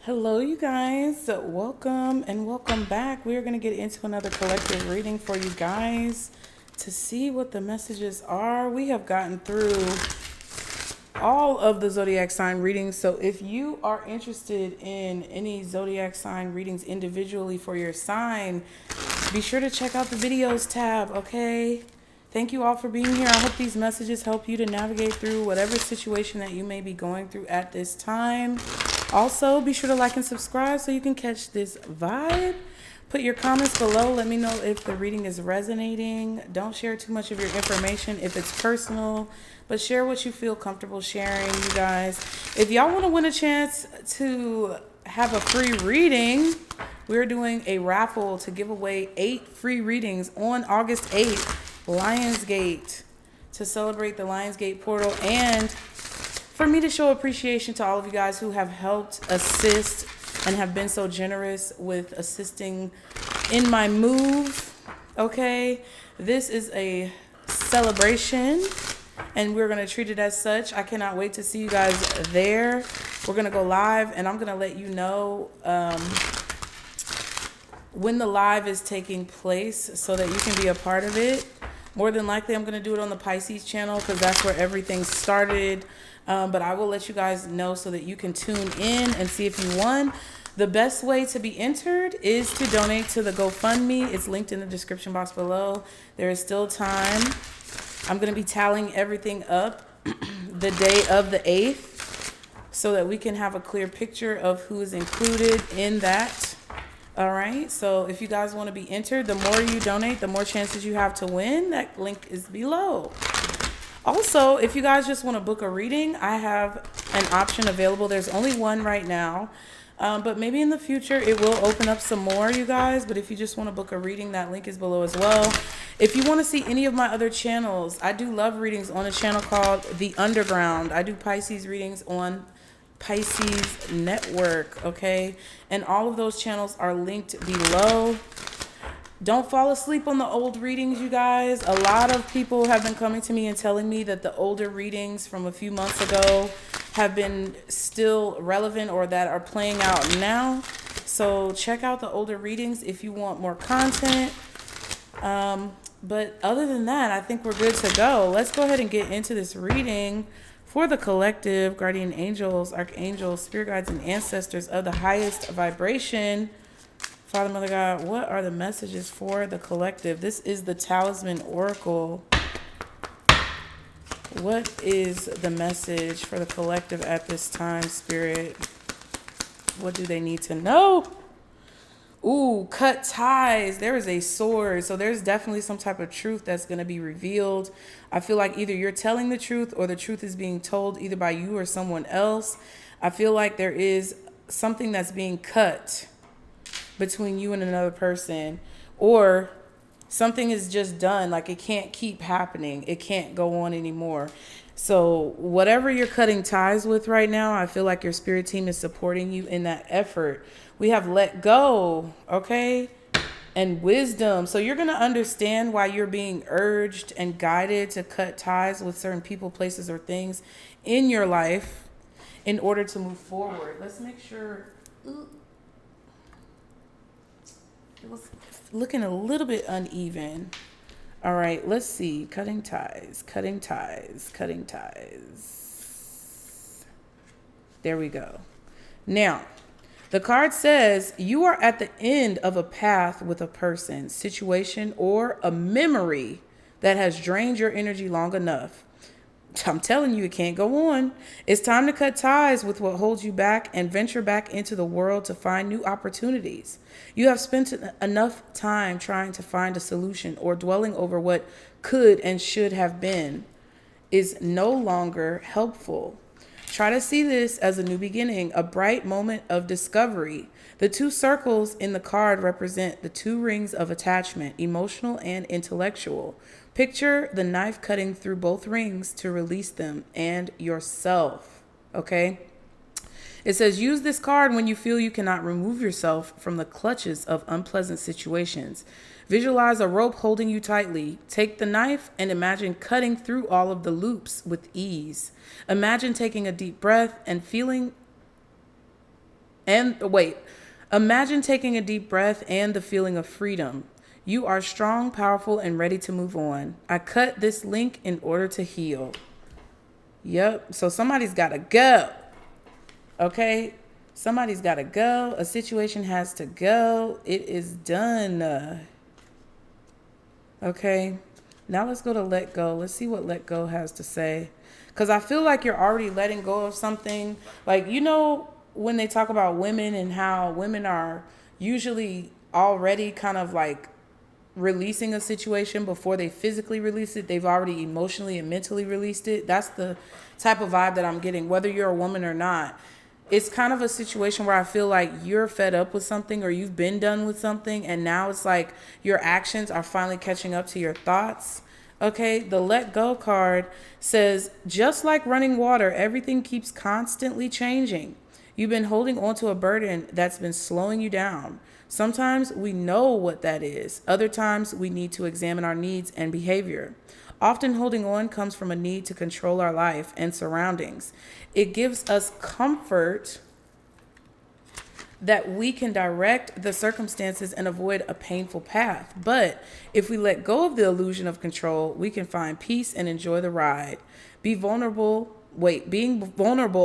Hello, you guys. Welcome and welcome back. We are going to get into another collective reading for you guys to see what the messages are. We have gotten through all of the zodiac sign readings. So if you are interested in any zodiac sign readings individually for your sign, be sure to check out the videos tab, okay? Thank you all for being here. I hope these messages help you to navigate through whatever situation that you may be going through at this time. Also, be sure to like and subscribe so you can catch this vibe. Put your comments below. Let me know if the reading is resonating. Don't share too much of your information if it's personal, but share what you feel comfortable sharing, you guys. If y'all want to win a chance to have a free reading, we're doing a raffle to give away 8 free readings on August 8th, Lionsgate, to celebrate the Lionsgate portal and for me to show appreciation to all of you guys who have helped assist and have been so generous with assisting in my move. Okay, this is a celebration and we're going to treat it as such. I cannot wait to see you guys there. We're going to go live and I'm going to let you know when the live is taking place so that you can be a part of it. More than likely, I'm going to do it on the Pisces channel because that's where everything started. But I will let you guys know so that you can tune in and see if you won. The best way to be entered is to donate to the GoFundMe. It's linked in the description box below. There is still time. I'm going to be tallying everything up the day of the 8th so that we can have a clear picture of who is included in that. All right, so if you guys want to be entered, the more you donate, the more chances you have to win. That link is below. Also, if you guys just want to book a reading, I have an option available. There's only one right now, but maybe in the future it will open up some more, you guys. But if you just want to book a reading, that link is below as well. If you want to see any of my other channels, I do love readings on a channel called The Underground. I do Pisces readings on Pisces Network, okay? And all of those channels are linked below. Don't fall asleep on the old readings, you guys. A lot of people have been coming to me and telling me that the older readings from a few months ago have been still relevant or that are playing out now. So check out the older readings if you want more content. But other than that, I think we're good to go. Let's go ahead and get into this reading for the collective, guardian angels, archangels, spirit guides, and ancestors of the highest vibration. Father, Mother God, what are the messages for the collective? This is the Talisman Oracle. What is the message for the collective at this time, Spirit? What do they need to know? Ooh, cut ties. There is a sword. So there's definitely some type of truth that's going to be revealed. I feel like either you're telling the truth or the truth is being told either by you or someone else. I feel like there is something that's being cut between you and another person, or something is just done. Like it can't keep happening. It can't go on anymore. So whatever you're cutting ties with right now, I feel like your spirit team is supporting you in that effort. We have let go, okay? And wisdom. So you're going to understand why you're being urged and guided to cut ties with certain people, places, or things in your life in order to move forward. Let's make sure. It was looking a little bit uneven. All right, let's see. Cutting ties, cutting ties, cutting ties. There we go. Now, the card says you are at the end of a path with a person, situation, or a memory that has drained your energy long enough. I'm telling you, it can't go on. It's time to cut ties with what holds you back and venture back into the world to find new opportunities. You have spent enough time trying to find a solution or dwelling over what could and should have been is no longer helpful. Try to see this as a new beginning, a bright moment of discovery. The 2 circles in the card represent the 2 rings of attachment, emotional and intellectual. Picture the knife cutting through both rings to release them and yourself, okay? It says use this card when you feel you cannot remove yourself from the clutches of unpleasant situations. Visualize a rope holding you tightly. Take the knife and imagine cutting through all of the loops with ease. Imagine taking a deep breath and feeling And wait, imagine taking a deep breath and the feeling of freedom. You are strong, powerful, and ready to move on. I cut this link in order to heal. Yep. So somebody's got to go. Okay. Somebody's got to go. A situation has to go. It is done. Okay. Now let's go to let go. Let's see what let go has to say. Because I feel like you're already letting go of something. Like, you know, when they talk about women and how women are usually already kind of like releasing a situation before they physically release it, they've already emotionally and mentally released it. That's the type of vibe that I'm getting, whether you're a woman or not. It's kind of a situation where I feel like you're fed up with something, or you've been done with something, and now it's like your actions are finally catching up to your thoughts. Okay, the let go card says, just like running water, everything keeps constantly changing. You've been holding on to a burden that's been slowing you down. Sometimes we know what that is. Other times we need to examine our needs and behavior. Often holding on comes from a need to control our life and surroundings. It gives us comfort that we can direct the circumstances and avoid a painful path. But if we let go of the illusion of control, we can find peace and enjoy the ride. Being vulnerable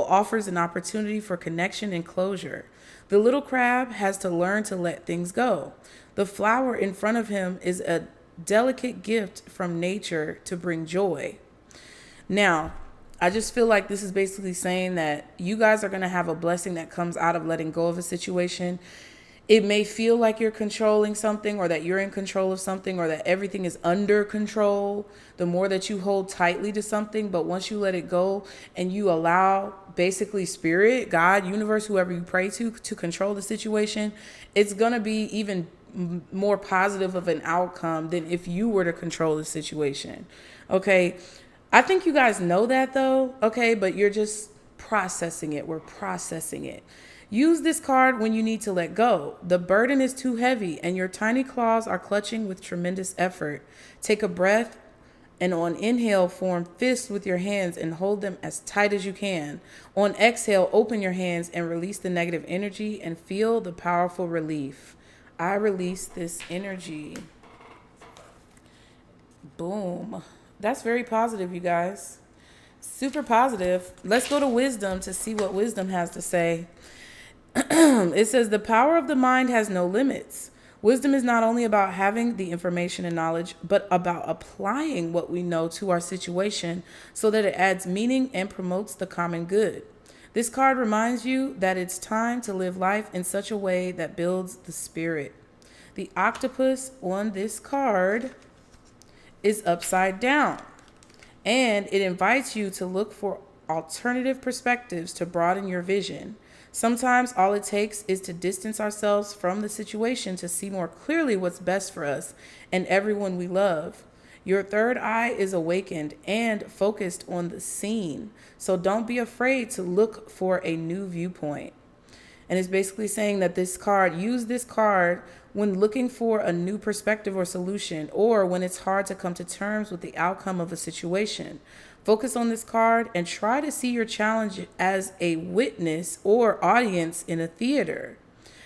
offers an opportunity for connection and closure. The little crab has to learn to let things go. The flower in front of him is a delicate gift from nature to bring joy. Now, I just feel like this is basically saying that you guys are going to have a blessing that comes out of letting go of a situation. It may feel like you're controlling something, or that you're in control of something, or that everything is under control the more that you hold tightly to something. But once you let it go and you allow basically spirit, God, universe, whoever you pray to control the situation, it's going to be even more positive of an outcome than if you were to control the situation. Okay. I think you guys know that though. Okay. But you're just processing it. We're processing it. Use this card when you need to let go. The burden is too heavy and your tiny claws are clutching with tremendous effort. Take a breath and on inhale, form fists with your hands and hold them as tight as you can. On exhale, open your hands and release the negative energy and feel the powerful relief. I release this energy. Boom. That's very positive, you guys. Super positive. Let's go to wisdom to see what wisdom has to say. It says the power of the mind has no limits. Wisdom is not only about having the information and knowledge, but about applying what we know to our situation so that it adds meaning and promotes the common good. This card reminds you that it's time to live life in such a way that builds the spirit. The octopus on this card is upside down, and it invites you to look for alternative perspectives to broaden your vision. Sometimes all it takes is to distance ourselves from the situation to see more clearly what's best for us and everyone we love. Your third eye is awakened and focused on the scene, so don't be afraid to look for a new viewpoint. And it's basically saying that use this card when looking for a new perspective or solution, or when it's hard to come to terms with the outcome of a situation. Focus on this card and try to see your challenge as a witness or audience in a theater.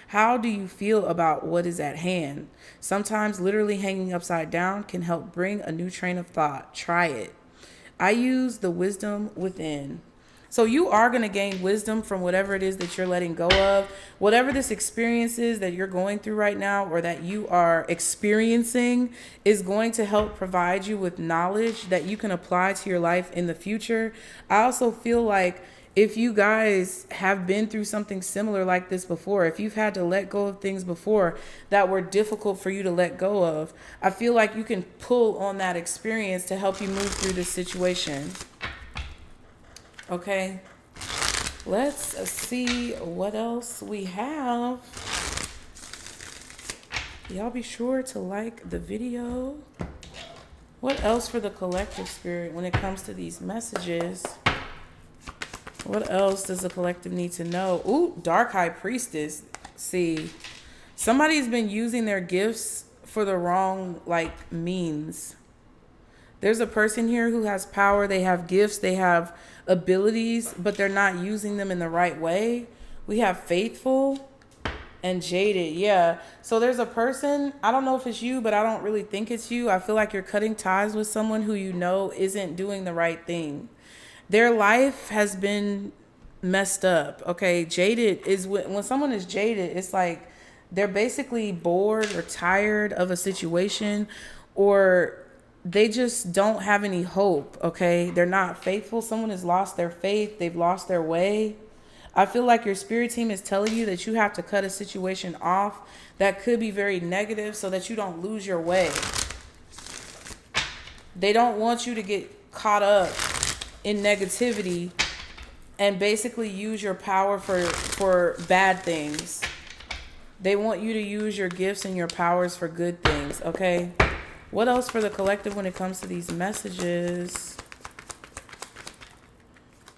How do you feel about what is at hand? Sometimes literally hanging upside down can help bring a new train of thought. Try it. I use the wisdom within. So you are going to gain wisdom from whatever it is that you're letting go of. Whatever this experience is that you're going through right now, or that you are experiencing, is going to help provide you with knowledge that you can apply to your life in the future. I also feel like if you guys have been through something similar like this before, if you've had to let go of things before that were difficult for you to let go of, I feel like you can pull on that experience to help you move through this situation. Okay, let's see what else we have. Y'all be sure to like the video. What else for the collective spirit when it comes to these messages? What else does the collective need to know? Ooh, Dark High Priestess. See, somebody's been using their gifts for the wrong, means. There's a person here who has power. They have gifts. They have abilities, but they're not using them in the right way. We have faithful and jaded. Yeah. So there's a person, I don't know if it's you, but I don't really think it's you. I feel like you're cutting ties with someone who you know isn't doing the right thing. Their life has been messed up. Okay. Jaded is when someone is jaded, it's like they're basically bored or tired of a situation, or they just don't have any hope. Okay. They're not faithful. Someone has lost their faith. They've lost their way. I feel like your spirit team is telling you that you have to cut a situation off that could be very negative so that you don't lose your way. They don't want you to get caught up in negativity and basically use your power for bad things. They want you to use your gifts and your powers for good things, okay? What else for the collective when it comes to these messages?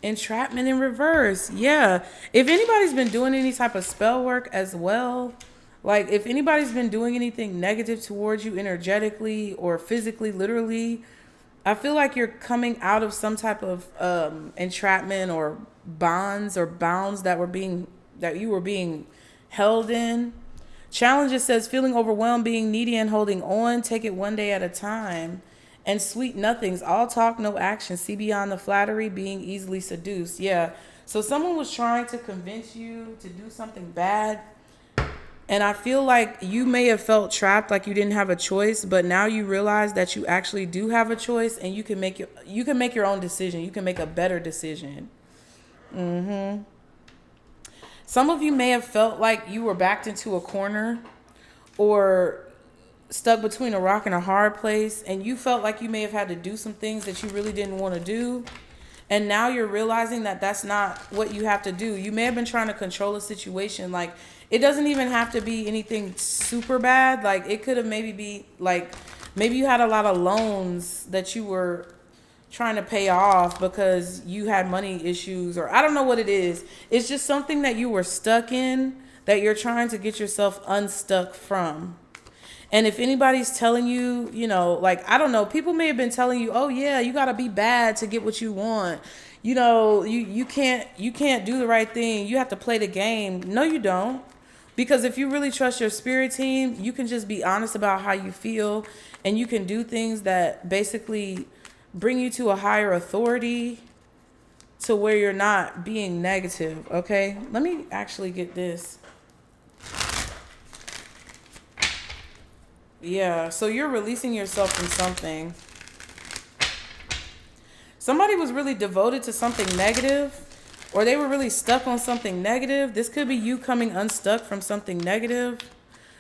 Entrapment in reverse. Yeah. If anybody's been doing any type of spell work as well, like if anybody's been doing anything negative towards you energetically or physically, literally, I feel like you're coming out of some type of entrapment or bonds or bounds that you were being held in. Challenges says feeling overwhelmed, being needy and holding on. Take it one day at a time. And sweet nothings, all talk, no action. See beyond the flattery, being easily seduced. Yeah. So someone was trying to convince you to do something bad. And I feel like you may have felt trapped, like you didn't have a choice. But now you realize that you actually do have a choice, and you can make your own decision. You can make a better decision. Some of you may have felt like you were backed into a corner or stuck between a rock and a hard place, and you felt like you may have had to do some things that you really didn't want to do, and now you're realizing that that's not what you have to do. You may have been trying to control a situation. Like, it doesn't even have to be anything super bad. Like, it could have maybe you had a lot of loans that you were trying to pay off because you had money issues, or I don't know what it is. It's just something that you were stuck in that you're trying to get yourself unstuck from. And if anybody's telling you, like, I don't know, people may have been telling you, oh yeah, you got to be bad to get what you want. You can't do the right thing. You have to play the game. No, you don't. Because if you really trust your spirit team, you can just be honest about how you feel, and you can do things that basically bring you to a higher authority to where you're not being negative. Okay. Let me actually get this. Yeah, so you're releasing yourself from something. Somebody was really devoted to something negative, or they were really stuck on something negative. This could be you coming unstuck from something negative.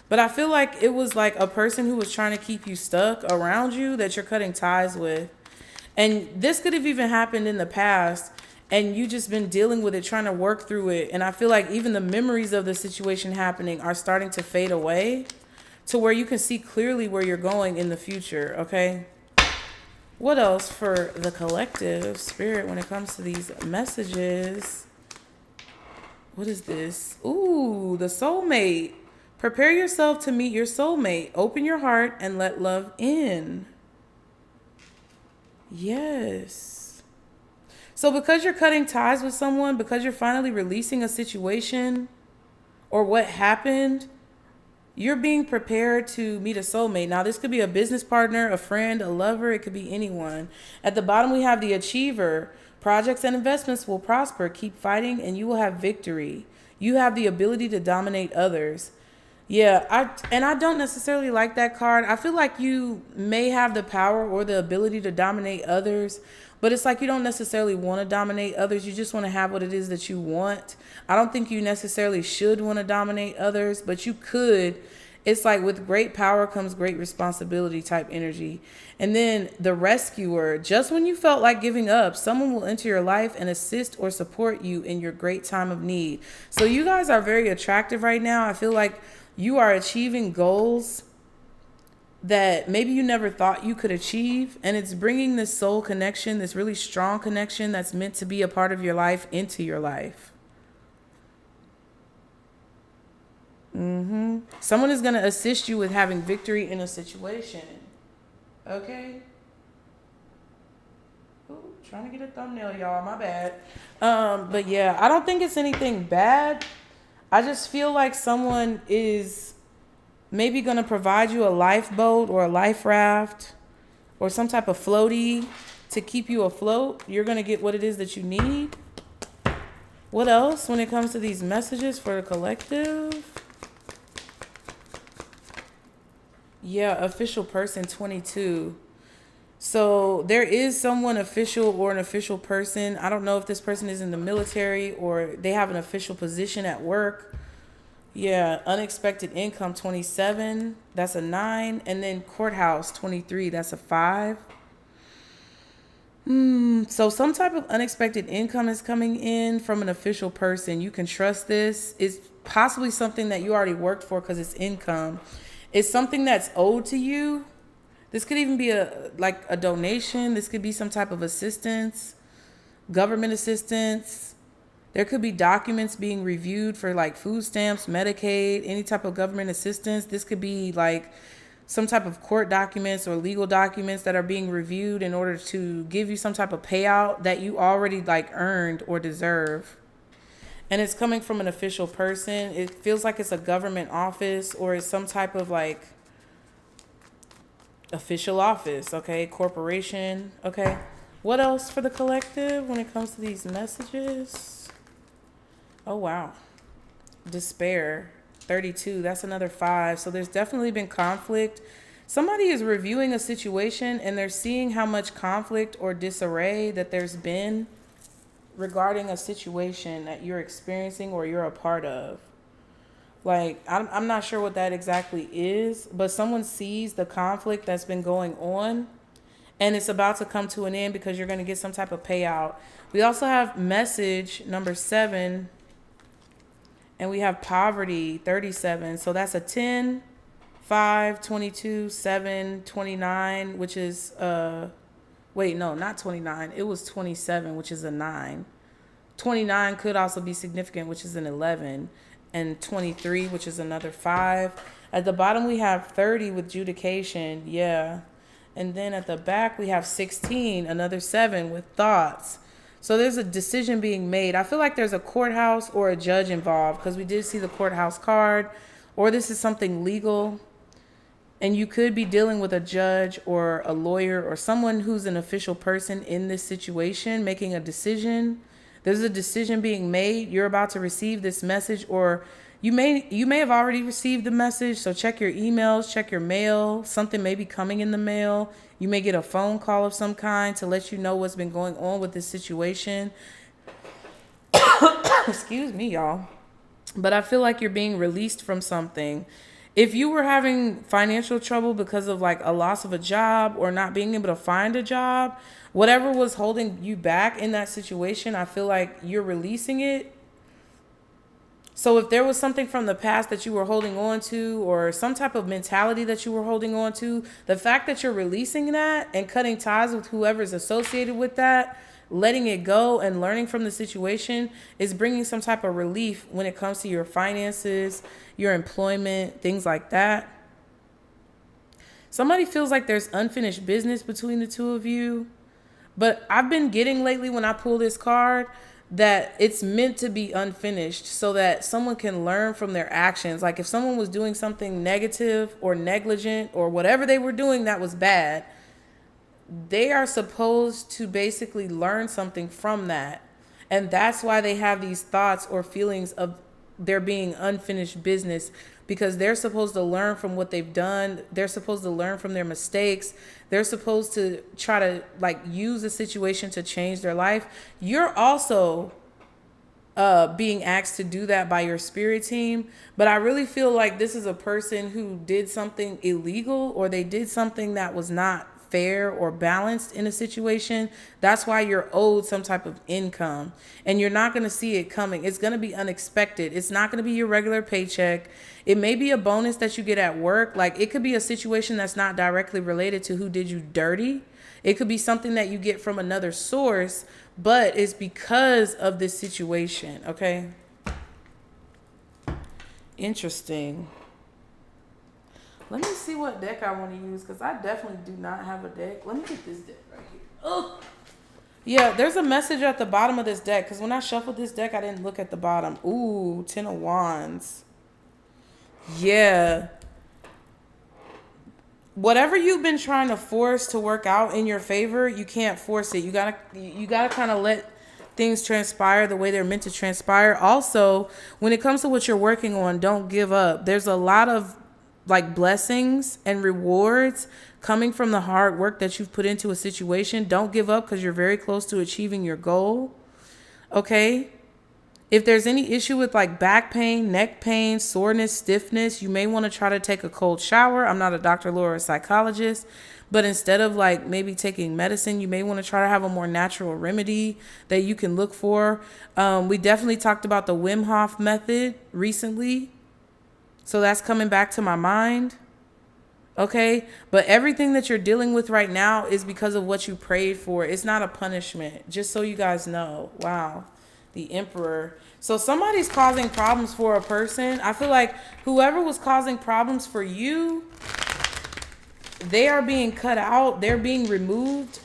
But I feel like it was like a person who was trying to keep you stuck around you that you're cutting ties with. And this could have even happened in the past, and you just been dealing with it, trying to work through it. And I feel like even the memories of the situation happening are starting to fade away, to where you can see clearly where you're going in the future, okay? What else for the collective spirit when it comes to these messages? What is this? Ooh, the soulmate. Prepare yourself to meet your soulmate. Open your heart and let love in. Yes. So because you're cutting ties with someone, because you're finally releasing a situation or what happened, you're being prepared to meet a soulmate. Now, this could be a business partner, a friend, a lover. It could be anyone. At the bottom, we have the achiever. Projects and investments will prosper. Keep fighting and you will have victory. You have the ability to dominate others. Yeah, I don't necessarily like that card. I feel like you may have the power or the ability to dominate others, but it's like you don't necessarily want to dominate others. You just want to have what it is that you want. I don't think you necessarily should want to dominate others, but you could. It's like with great power comes great responsibility type energy. And then the rescuer, just when you felt like giving up, someone will enter your life and assist or support you in your great time of need. So you guys are very attractive right now. I feel like you are achieving goals that maybe you never thought you could achieve. And it's bringing this soul connection, this really strong connection that's meant to be a part of your life into your life. Someone is going to assist you with having victory in a situation. Okay? Ooh. trying to get a thumbnail, y'all. My bad. But yeah, I don't think it's anything bad. I just feel like someone is maybe going to provide you a lifeboat or a life raft or some type of floaty to keep you afloat. You're going to get what it is that you need. What else when it comes to these messages for the collective? Yeah, official person 22. So there is someone official or an official person. I don't know if this person is in the military or they have an official position at work. Yeah, unexpected income 27. That's a 9. And then courthouse 23. That's a 5. So some type of unexpected income is coming in from an official person. You can trust this. It's possibly something that you already worked for because it's income. It's something that's owed to you. This could even be a donation. This could be some type of assistance, government assistance. There could be documents being reviewed for like food stamps, Medicaid, any type of government assistance. This could be like some type of court documents or legal documents that are being reviewed in order to give you some type of payout that you already like earned or deserve. And it's coming from an official person. It feels like it's a government office or it's some type of like official office, okay? Corporation, okay? What else for the collective when it comes to these messages? Oh, wow. Despair, 32. That's another 5. So there's definitely been conflict. Somebody is reviewing a situation and they're seeing how much conflict or disarray that there's been regarding a situation that you're experiencing or you're a part of. Like, I'm not sure what that exactly is, but someone sees the conflict that's been going on and it's about to come to an end because you're going to get some type of payout. We also have message number 7 and we have poverty 37. So that's a 10, 5, 22, 7, 29, which is, wait, no, not 29. It was 27, which is a 9. 29 could also be significant, which is an 11. And 23, which is another 5. At the bottom, we have 30 with judication. Yeah. And then at the back, we have 16, another 7 with thoughts. So there's a decision being made. I feel like there's a courthouse or a judge involved because we did see the courthouse card, or this is something legal. And you could be dealing with a judge or a lawyer or someone who's an official person in this situation making a decision. There's a decision being made. You're about to receive this message, or you may have already received the message. So check your emails, check your mail. Something may be coming in the mail. You may get a phone call of some kind to let you know what's been going on with this situation. Excuse me, y'all. But I feel like you're being released from something. If you were having financial trouble because of like a loss of a job or not being able to find a job, whatever was holding you back in that situation, I feel like you're releasing it. So if there was something from the past that you were holding on to or some type of mentality that you were holding on to, the fact that you're releasing that and cutting ties with whoever's associated with that, letting it go and learning from the situation is bringing some type of relief when it comes to your finances, your employment, things like that. Somebody feels like there's unfinished business between the two of you. But I've been getting lately when I pull this card that it's meant to be unfinished so that someone can learn from their actions. Like if someone was doing something negative or negligent or whatever they were doing that was bad, they are supposed to basically learn something from that. And that's why they have these thoughts or feelings of there being unfinished business, because they're supposed to learn from what they've done. They're supposed to learn from their mistakes. They're supposed to try to like use the situation to change their life. You're also being asked to do that by your spirit team. But I really feel like this is a person who did something illegal or they did something that was not fair or balanced in a situation. That's why you're owed some type of income and you're not going to see it coming. It's going to be unexpected. It's not going to be your regular paycheck. It may be a bonus that you get at work. Like it could be a situation that's not directly related to who did you dirty. It could be something that you get from another source, but it's because of this situation. Okay. Interesting. Let me see what deck I want to use because I definitely do not have a deck. Let me get this deck right here. Oh, Yeah, there's a message at the bottom of this deck, because when I shuffled this deck, I didn't look at the bottom. Ooh, 10 of Wands. Yeah. Whatever you've been trying to force to work out in your favor, you can't force it. You gotta kind of let things transpire the way they're meant to transpire. Also, when it comes to what you're working on, don't give up. There's a lot of like blessings and rewards coming from the hard work that you've put into a situation. Don't give up, because you're very close to achieving your goal. Okay? If there's any issue with like back pain, neck pain, soreness, stiffness, you may want to try to take a cold shower. I'm not a doctor, lawyer, or psychologist, but instead of like maybe taking medicine, you may want to try to have a more natural remedy that you can look for. We definitely talked about the Wim Hof method recently, so that's coming back to my mind. Okay, but everything that you're dealing with right now is because of what you prayed for. It's not a punishment, just so you guys know. Wow. The Emperor. So somebody's causing problems for a person. I feel like whoever was causing problems for you, they are being cut out. They're being removed.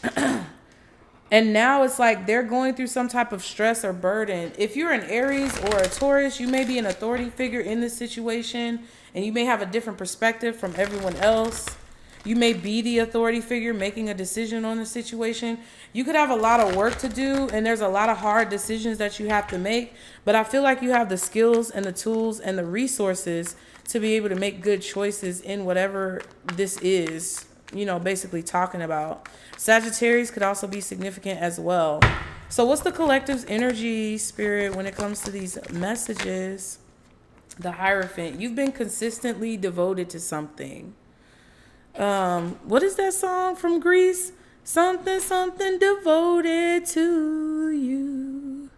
And now it's like they're going through some type of stress or burden. If you're an Aries or a Taurus, you may be an authority figure in this situation, and you may have a different perspective from everyone else. You may be the authority figure making a decision on the situation. You could have a lot of work to do, and there's a lot of hard decisions that you have to make. But I feel like you have the skills and the tools and the resources to be able to make good choices in whatever this is, basically talking about. Sagittarius could also be significant as well. So what's the collective's energy, spirit, when it comes to these messages? The Hierophant. You've been consistently devoted to something. What is that song from Greece? Something, something devoted to you.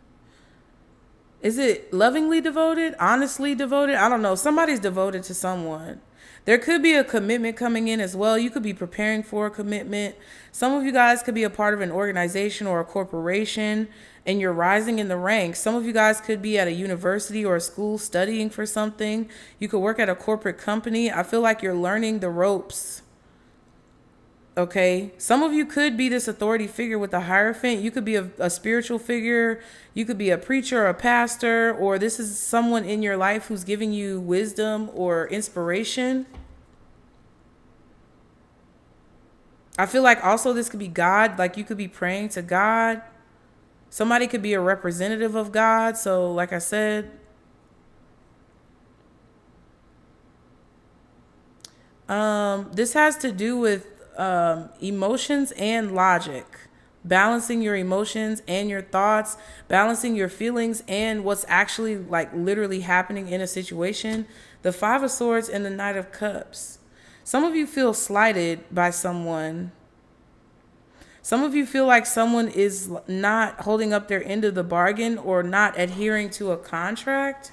Is it lovingly devoted? Honestly devoted? I don't know. Somebody's devoted to someone. There could be a commitment coming in as well. You could be preparing for a commitment. Some of you guys could be a part of an organization or a corporation, and you're rising in the ranks. Some of you guys could be at a university or a school studying for something. You could work at a corporate company. I feel like you're learning the ropes. Okay, some of you could be this authority figure with the Hierophant. You could be a spiritual figure. You could be a preacher or a pastor, or this is someone in your life who's giving you wisdom or inspiration. I feel like also this could be God. Like you could be praying to God. Somebody could be a representative of God. So like I said, this has to do with emotions and logic, balancing your emotions and your thoughts, balancing your feelings and what's actually like literally happening in a situation. The Five of Swords and the Knight of Cups. Some of you feel slighted by someone. Some of you feel like someone is not holding up their end of the bargain or not adhering to a contract.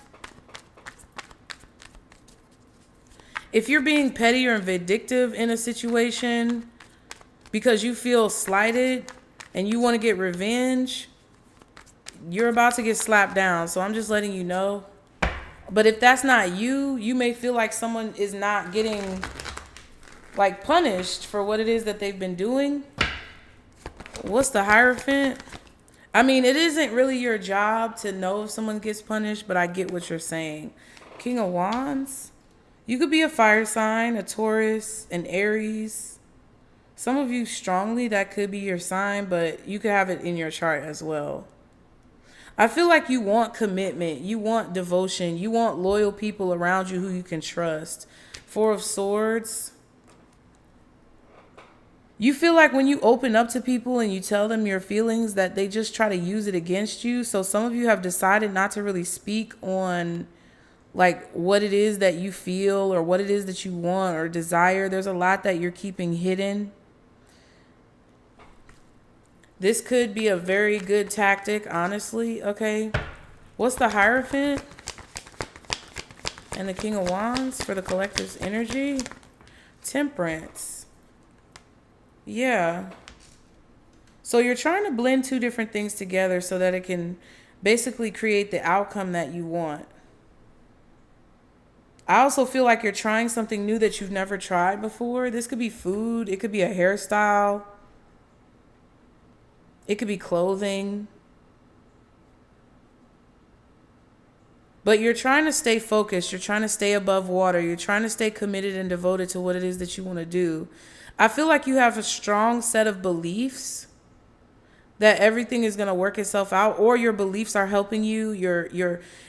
If you're being petty or vindictive in a situation because you feel slighted and you want to get revenge, you're about to get slapped down. So I'm just letting you know. But if that's not you, you may feel like someone is not getting like punished for what it is that they've been doing. What's the Hierophant? I mean, it isn't really your job to know if someone gets punished, but I get what you're saying. King of Wands. You could be a fire sign, a Taurus, an Aries. Some of you strongly, that could be your sign, but you could have it in your chart as well. I feel like you want commitment. You want devotion. You want loyal people around you who you can trust. Four of Swords. You feel like when you open up to people and you tell them your feelings that they just try to use it against you. So some of you have decided not to really speak on like what it is that you feel or what it is that you want or desire. There's a lot that you're keeping hidden. This could be a very good tactic, honestly. Okay. What's the Hierophant and the King of Wands for the collective's energy? Temperance. Yeah. So you're trying to blend two different things together so that it can basically create the outcome that you want. I also feel like you're trying something new that you've never tried before. This could be food. It could be a hairstyle. It could be clothing. But you're trying to stay focused. You're trying to stay above water. You're trying to stay committed and devoted to what it is that you want to do. I feel like you have a strong set of beliefs that everything is going to work itself out, or your beliefs are helping you.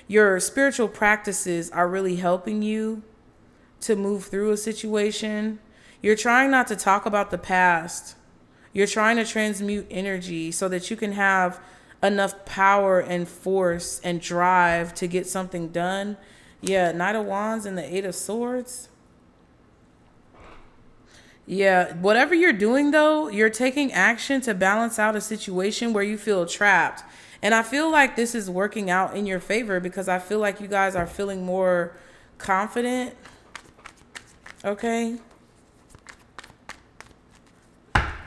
Your spiritual practices are really helping you to move through a situation. You're trying not to talk about the past. You're trying to transmute energy so that you can have enough power and force and drive to get something done. Yeah, Knight of Wands and the Eight of Swords. Yeah, whatever you're doing though, you're taking action to balance out a situation where you feel trapped. And I feel like this is working out in your favor because I feel like you guys are feeling more confident. Okay.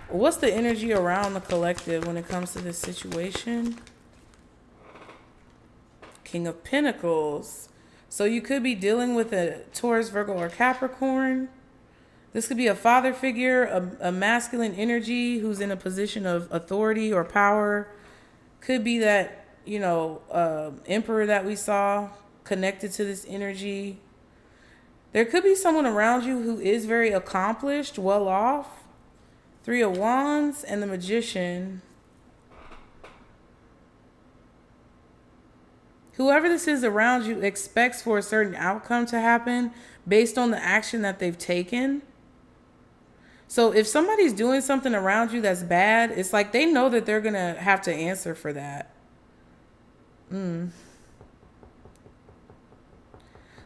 What's the energy around the collective when it comes to this situation? King of Pentacles. So you could be dealing with a Taurus, Virgo, or Capricorn. This could be a father figure, a masculine energy who's in a position of authority or power. Could be that, emperor that we saw connected to this energy. There could be someone around you who is very accomplished, well off. Three of Wands and the Magician. Whoever this is around you expects for a certain outcome to happen based on the action that they've taken. So if somebody's doing something around you that's bad, it's like they know that they're going to have to answer for that.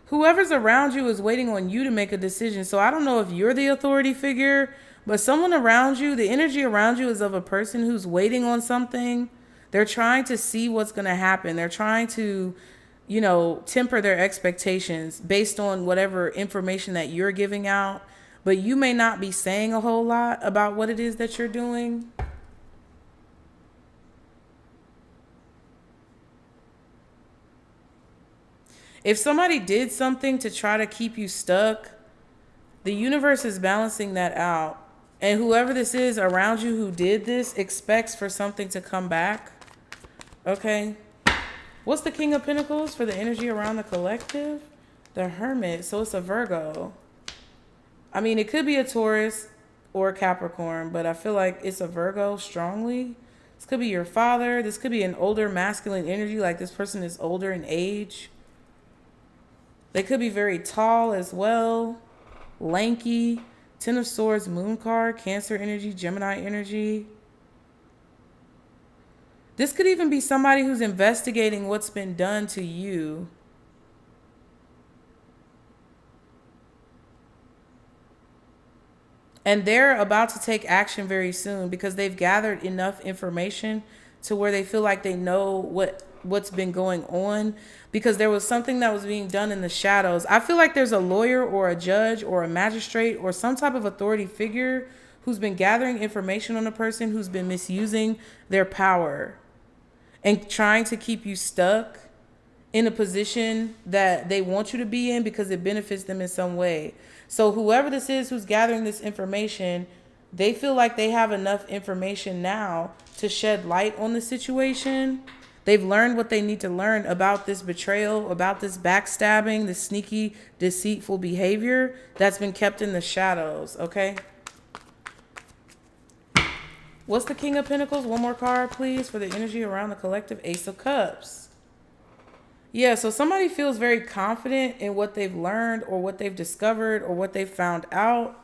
Whoever's around you is waiting on you to make a decision. So I don't know if you're the authority figure, but someone around you, the energy around you is of a person who's waiting on something. They're trying to see what's going to happen. They're trying to, temper their expectations based on whatever information that you're giving out. But you may not be saying a whole lot about what it is that you're doing. If somebody did something to try to keep you stuck, the universe is balancing that out. And whoever this is around you who did this expects for something to come back. Okay. What's the King of Pentacles for the energy around the collective? The Hermit. So it's a Virgo. I mean, it could be a Taurus or a Capricorn, but I feel like it's a Virgo strongly. This could be your father. This could be an older masculine energy, like this person is older in age. They could be very tall as well, lanky. Ten of Swords, Moon card, Cancer energy, Gemini energy. This could even be somebody who's investigating what's been done to you. And they're about to take action very soon because they've gathered enough information to where they feel like they know what's been going on, because there was something that was being done in the shadows. I feel like there's a lawyer or a judge or a magistrate or some type of authority figure who's been gathering information on a person who's been misusing their power and trying to keep you stuck in a position that they want you to be in because it benefits them in some way. So whoever this is who's gathering this information, they feel like they have enough information now to shed light on the situation. They've learned what they need to learn about this betrayal, about this backstabbing, this sneaky, deceitful behavior that's been kept in the shadows, okay? What's the King of Pentacles? One more card, please, for the energy around the collective. Ace of Cups. Yeah, so somebody feels very confident in what they've learned or what they've discovered or what they've found out.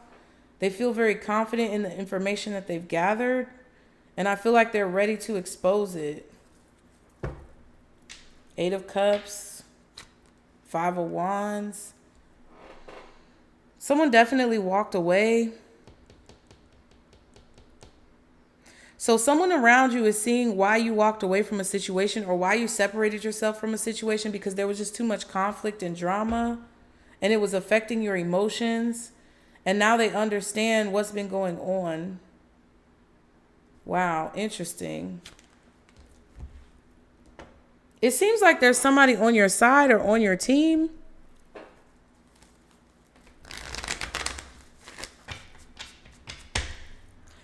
They feel very confident in the information that they've gathered, and I feel like they're ready to expose it. Eight of Cups, Five of Wands. Someone definitely walked away. So someone around you is seeing why you walked away from a situation or why you separated yourself from a situation, because there was just too much conflict and drama and it was affecting your emotions. And now they understand what's been going on. Wow, interesting. It seems like there's somebody on your side or on your team.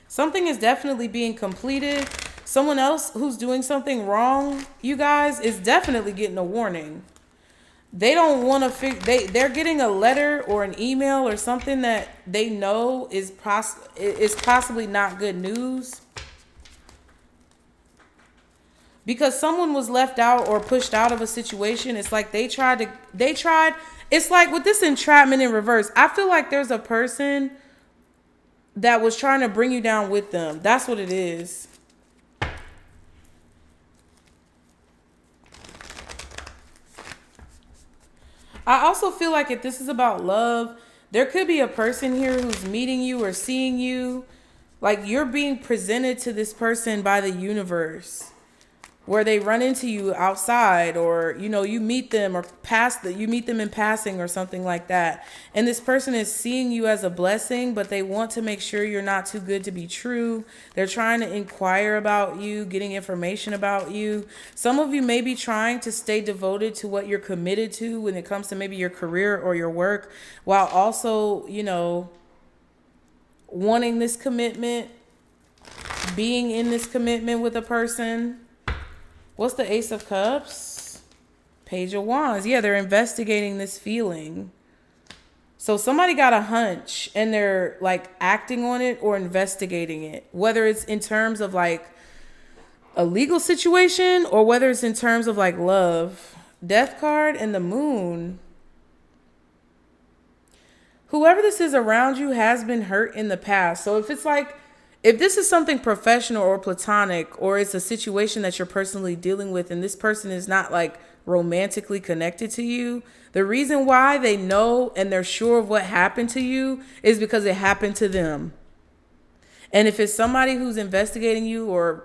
Something is definitely being completed. Someone else who's doing something wrong, you guys, is definitely getting a warning. They don't want to they're getting a letter or an email or something that they know is possibly not good news. Because someone was left out or pushed out of a situation. It's like they tried, it's like with this entrapment in reverse, I feel like there's a person that was trying to bring you down with them. That's what it is. I also feel like if this is about love, there could be a person here who's meeting you or seeing you. Like you're being presented to this person by the universe, where they run into you outside, or you meet them or you meet them in passing or something like that. And this person is seeing you as a blessing, but they want to make sure you're not too good to be true. They're trying to inquire about you, getting information about you. Some of you may be trying to stay devoted to what you're committed to when it comes to maybe your career or your work, while also, wanting this commitment, being in this commitment with a person. What's the Ace of Cups? Page of Wands. Yeah, they're investigating this feeling. So somebody got a hunch and they're like acting on it or investigating it. Whether it's in terms of like a legal situation or whether it's in terms of like love. Death card and the Moon. Whoever this is around you has been hurt in the past. So if this is something professional or platonic, or it's a situation that you're personally dealing with and this person is not like romantically connected to you, the reason why they know and they're sure of what happened to you is because it happened to them. And if it's somebody who's investigating you or,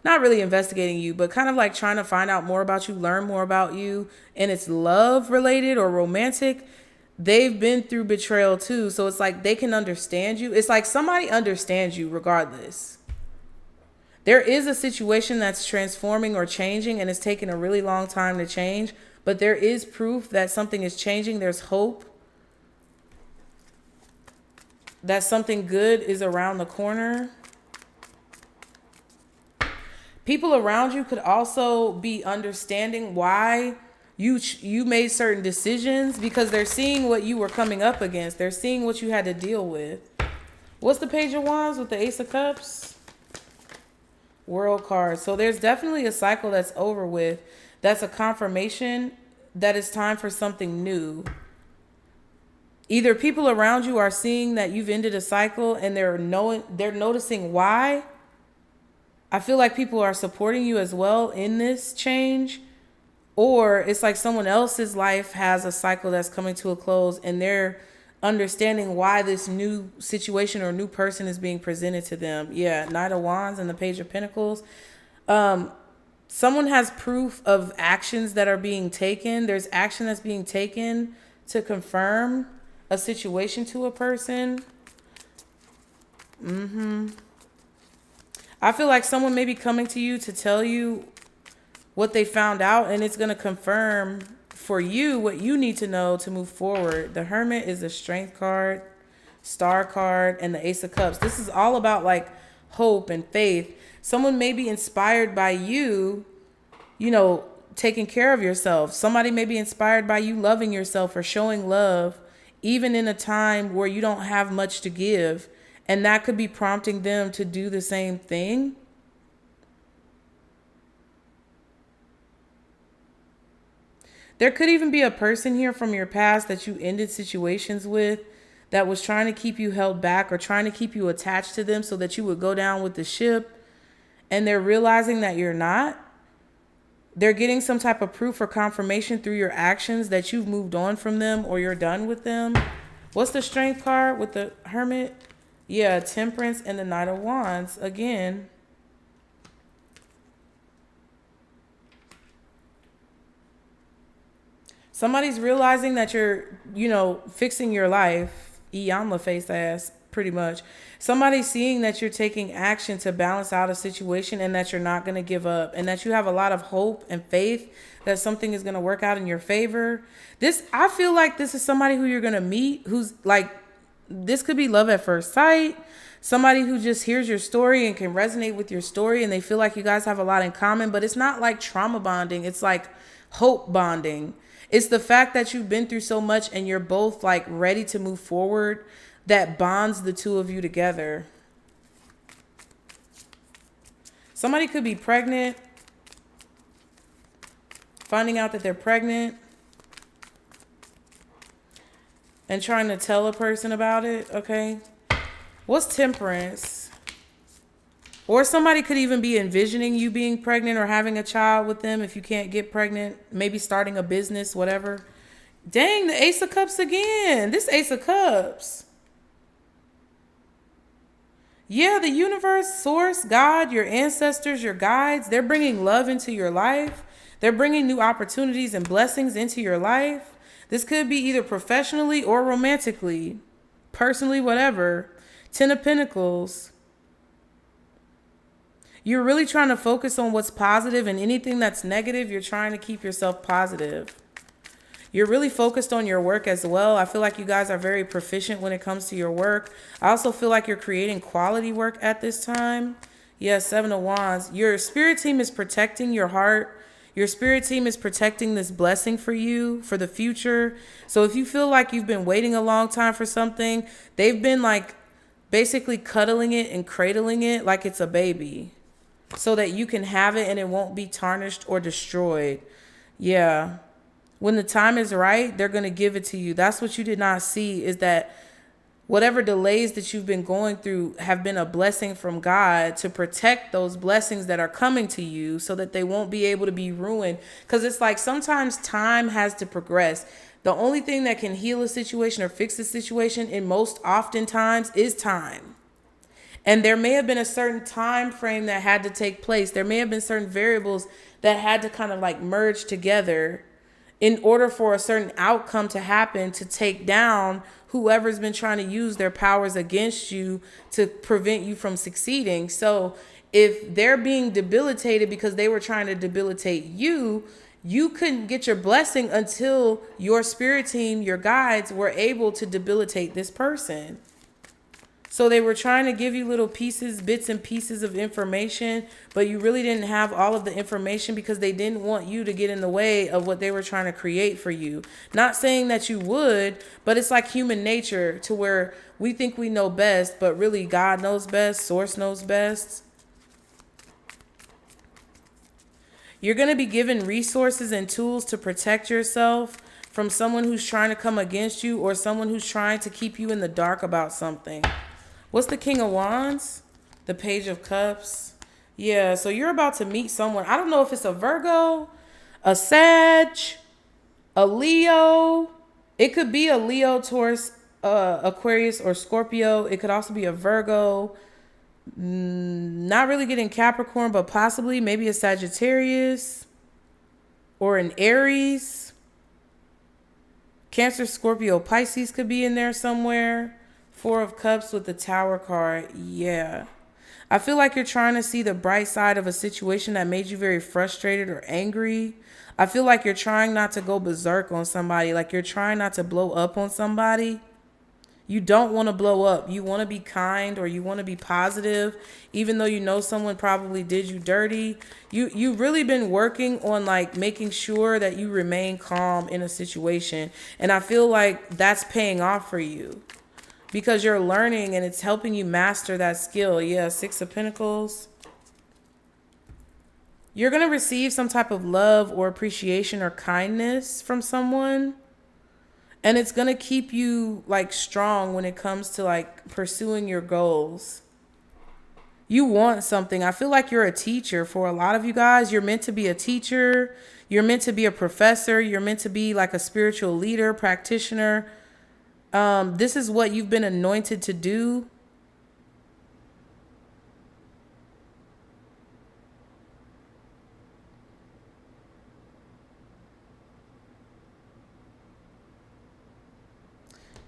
not really investigating you, but kind of like trying to find out more about you, learn more about you, and it's love related or romantic, they've been through betrayal too. So it's like they can understand you. It's like somebody understands you regardless. There is a situation that's transforming or changing and it's taken a really long time to change, but there is proof that something is changing. There's hope that something good is around the corner. People around you could also be understanding why you made certain decisions, because they're seeing what you were coming up against. They're seeing what you had to deal with. What's the Page of Wands with the Ace of Cups? World card. So there's definitely a cycle that's over with. That's a confirmation that it's time for something new. Either people around you are seeing that you've ended a cycle and they're noticing why. I feel like people are supporting you as well in this change. Or it's like someone else's life has a cycle that's coming to a close and they're understanding why this new situation or new person is being presented to them. Yeah, Knight of Wands and the Page of Pentacles. Someone has proof of actions that are being taken. There's action that's being taken to confirm a situation to a person. I feel like someone may be coming to you to tell you what they found out, and it's going to confirm for you what you need to know to move forward. The Hermit is the Strength card, Star card, and the Ace of Cups. This is all about like hope and faith. Someone may be inspired by you, taking care of yourself. Somebody may be inspired by you loving yourself or showing love, even in a time where you don't have much to give. And that could be prompting them to do the same thing. There could even be a person here from your past that you ended situations with that was trying to keep you held back or trying to keep you attached to them so that you would go down with the ship. And they're realizing that you're not. They're getting some type of proof or confirmation through your actions that you've moved on from them or you're done with them. What's the Strength card with the Hermit? Yeah, Temperance and the Knight of Wands again. Somebody's realizing that you're, fixing your life. Iyamla face ass, pretty much. Somebody's seeing that you're taking action to balance out a situation and that you're not going to give up and that you have a lot of hope and faith that something is going to work out in your favor. I feel like this is somebody who you're going to meet who's like this could be love at first sight. Somebody who just hears your story and can resonate with your story, and they feel like you guys have a lot in common, but it's not like trauma bonding. It's like hope bonding. It's the fact that you've been through so much and you're both like ready to move forward that bonds the two of you together. Somebody could be pregnant, finding out that they're pregnant and trying to tell a person about it, okay? What's temperance? Or somebody could even be envisioning you being pregnant or having a child with them if you can't get pregnant, maybe starting a business, whatever. Dang, the Ace of Cups again. This Ace of Cups. Yeah, the universe, source, God, your ancestors, your guides, they're bringing love into your life. They're bringing new opportunities and blessings into your life. This could be either professionally or romantically, personally, whatever. 10 of Pentacles. You're really trying to focus on what's positive, and anything that's negative, you're trying to keep yourself positive. You're really focused on your work as well. I feel like you guys are very proficient when it comes to your work. I also feel like you're creating quality work at this time. Yeah, 7 of Wands. Your spirit team is protecting your heart. Your spirit team is protecting this blessing for you for the future. So if you feel like you've been waiting a long time for something, they've been like basically cuddling it and cradling it like it's a baby so that you can have it and it won't be tarnished or destroyed. Yeah. When the time is right, they're going to give it to you. That's what you did not see, is that whatever delays that you've been going through have been a blessing from God to protect those blessings that are coming to you so that they won't be able to be ruined. Because it's like sometimes time has to progress. The only thing that can heal a situation or fix a situation in most oftentimes is time. And there may have been a certain time frame that had to take place. There may have been certain variables that had to kind of like merge together in order for a certain outcome to happen, to take down whoever's been trying to use their powers against you to prevent you from succeeding. So if they're being debilitated because they were trying to debilitate you, you couldn't get your blessing until your spirit team, your guides, were able to debilitate this person. So they were trying to give you little pieces, bits and pieces of information, but you really didn't have all of the information because they didn't want you to get in the way of what they were trying to create for you. Not saying that you would, but it's like human nature to where we think we know best, but really God knows best, source knows best. You're going to be given resources and tools to protect yourself from someone who's trying to come against you or someone who's trying to keep you in the dark about something. What's the King of Wands? The Page of Cups. Yeah, so you're about to meet someone. I don't know if it's a Virgo, a Sag, a Leo. It could be a Leo, Taurus, Aquarius, or Scorpio. It could also be a Virgo. Not really getting Capricorn, but possibly maybe a Sagittarius or an Aries. Cancer, Scorpio, Pisces could be in there somewhere. 4 of Cups with the Tower card. Yeah. I feel like you're trying to see the bright side of a situation that made you very frustrated or angry. I feel like you're trying not to go berserk on somebody. Like you're trying not to blow up on somebody. You don't want to blow up. You want to be kind or you want to be positive, even though you know someone probably did you dirty. You've really been working on like making sure that you remain calm in a situation. And I feel like that's paying off for you, because you're learning and it's helping you master that skill. Yeah, 6 of Pentacles. You're going to receive some type of love or appreciation or kindness from someone. And it's going to keep you like strong when it comes to like pursuing your goals. You want something. I feel like you're a teacher for a lot of you guys. You're meant to be a teacher. You're meant to be a professor. You're meant to be like a spiritual leader, practitioner. This is what you've been anointed to do.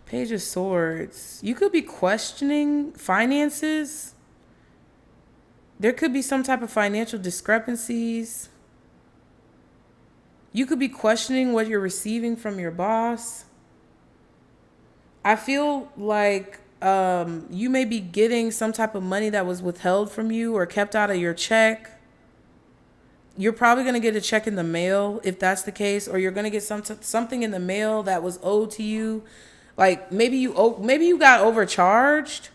Page of Swords. You could be questioning finances. There could be some type of financial discrepancies. You could be questioning what you're receiving from your boss. I feel like you may be getting some type of money that was withheld from you or kept out of your check. You're probably going to get a check in the mail if that's the case, or you're going to get something in the mail that was owed to you. Like maybe you got overcharged,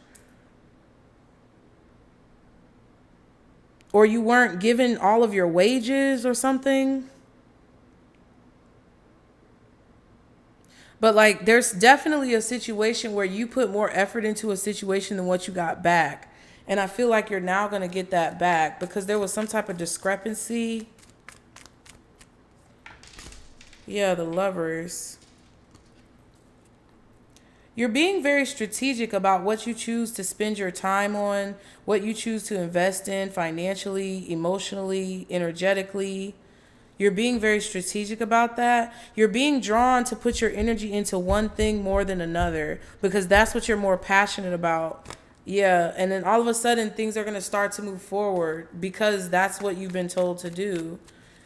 or you weren't given all of your wages or something. But like there's definitely a situation where you put more effort into a situation than what you got back. And I feel like you're now going to get that back because there was some type of discrepancy. Yeah, the Lovers. You're being very strategic about what you choose to spend your time on, what you choose to invest in financially, emotionally, energetically. You're being very strategic about that. You're being drawn to put your energy into one thing more than another because that's what you're more passionate about. Yeah, and then all of a sudden things are going to start to move forward because that's what you've been told to do.